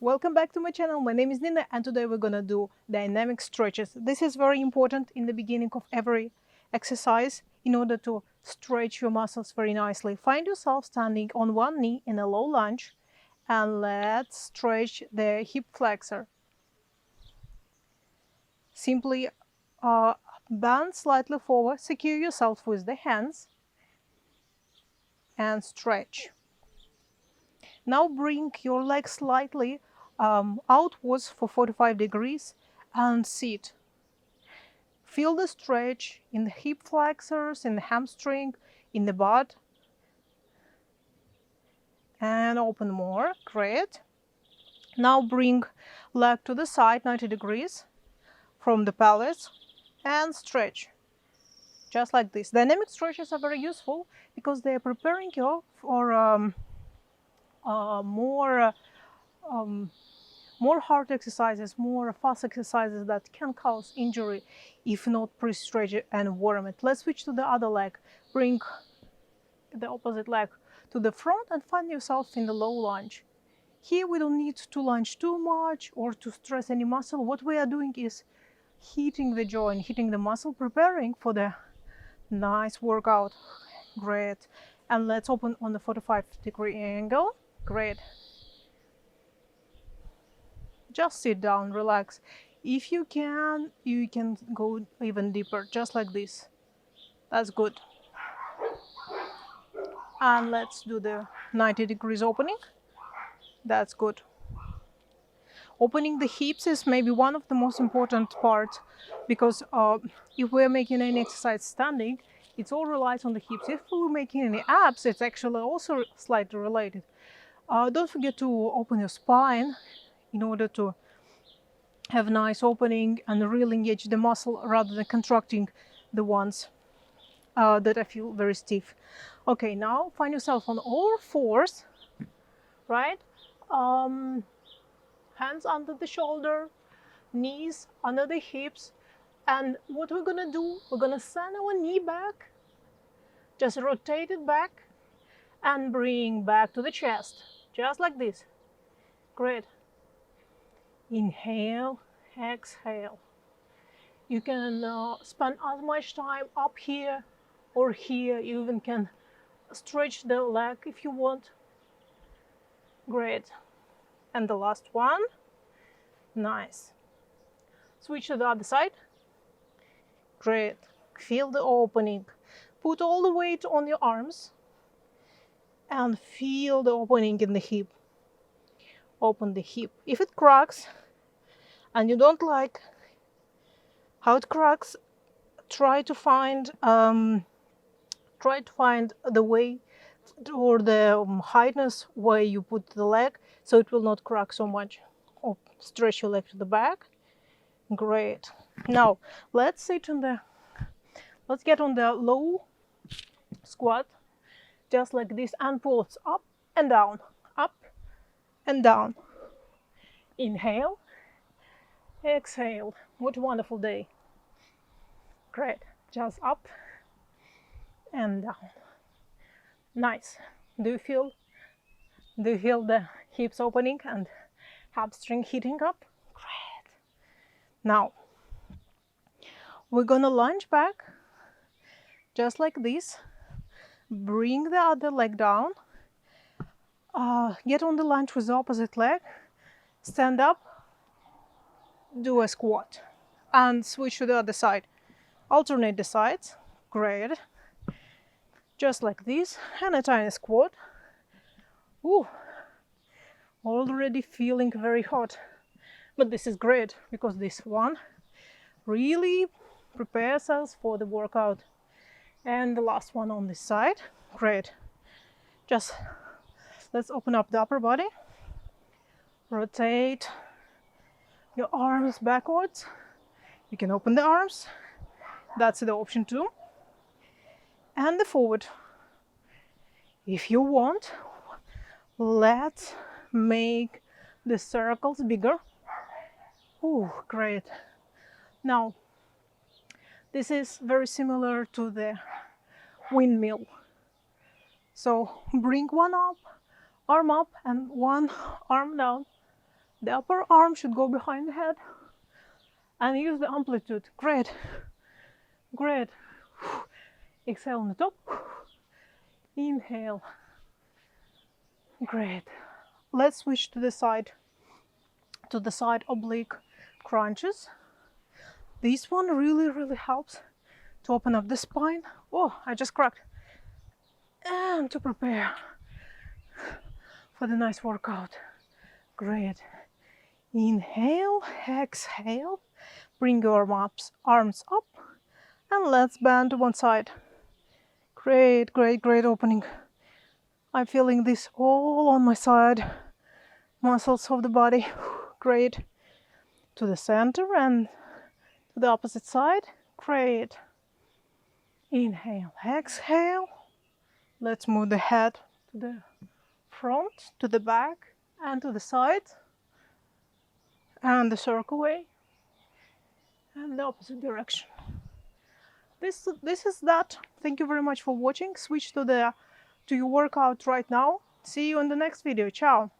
Welcome back to my channel. My name is Nina and today we're gonna do dynamic stretches. This is very important in the beginning of every exercise in order to stretch your muscles very nicely. Find yourself standing on one knee in a low lunge and let's stretch the hip flexor. Simply bend slightly forward, secure yourself with the hands and stretch. Now bring your legs slightly outwards for 45 degrees and sit. Feel the stretch in the hip flexors, in the hamstring, in the butt. And open more. Great. Now bring leg to the side 90 degrees from the pelvis and stretch. Just like this. Dynamic stretches are very useful because they are preparing you for more hard exercises, more fast exercises that can cause injury if not pre-stretch and warm it. Let's switch to the other leg. Bring the opposite leg to the front and find yourself in the low lunge. Here we don't need to lunge too much or to stress any muscle. What we are doing is hitting the joint, hitting the muscle, preparing for the nice workout. Great. And let's open on the 45-degree angle. Great. Just sit down, relax. If you can go even deeper, just like this. That's good. And let's do the 90 degrees opening. That's good. Opening the hips is maybe one of the most important parts because if we're making any exercise standing, it all relies on the hips. If we're making any abs, it's actually also slightly related. Don't forget to open your spine in order to have a nice opening and really engage the muscle rather than contracting the ones that I feel very stiff. Okay, now find yourself on all fours, right? Hands under the shoulder, knees under the hips. And what we're gonna do, we're gonna send our knee back, just rotate it back and bring back to the chest, just like this. Great. Inhale, exhale. You can spend as much time up here or here. You even can stretch the leg if you want. Great. And the last one. Nice. Switch to the other side. Great. Feel the opening. Put all the weight on your arms and feel the opening in the hip. Open the hip. If it cracks and you don't like how it cracks, try to find the way or the highness where you put the leg so it will not crack so much. Or stretch your leg to the back. Great. Now let's get on the low squat, just like this, and pulse up and down, up and down. Inhale, exhale. What a wonderful day. Great. Just up and down. Nice. Do you feel the hips opening and hamstring heating up? Great. Now we're gonna lunge back just like this. Bring the other leg down. Get on the lunge with the opposite leg. Stand up. Do a squat and switch to the other side. Alternate the sides. Great. Just like this, and a tiny squat. Ooh, already feeling very hot, but this is great because this one really prepares us for the workout. And the last one on this side. Great. Just let's open up the upper body. Rotate your arms backwards. You can open the arms. That's the option too. And the forward. If you want, let's make the circles bigger. Oh, great. Now, this is very similar to the windmill. So bring one arm up and one arm down. The upper arm should go behind the head and use the amplitude. Great. Great. Exhale on the top. Inhale. Great. Let's switch to the side oblique crunches. This one really helps to open up the spine. Oh, I just cracked. And to prepare for the nice workout. Great. Inhale, exhale. Bring your arms up and let's bend to one side. Great, great, great opening. I'm feeling this all on my side muscles of the body. Great. To the center and to the opposite side. Great. Inhale, exhale. Let's move the head to the front, to the back, and to the side. And the circle way. And the opposite direction. This is that. Thank you very much for watching. Switch to your workout right now. See you in the next video. Ciao.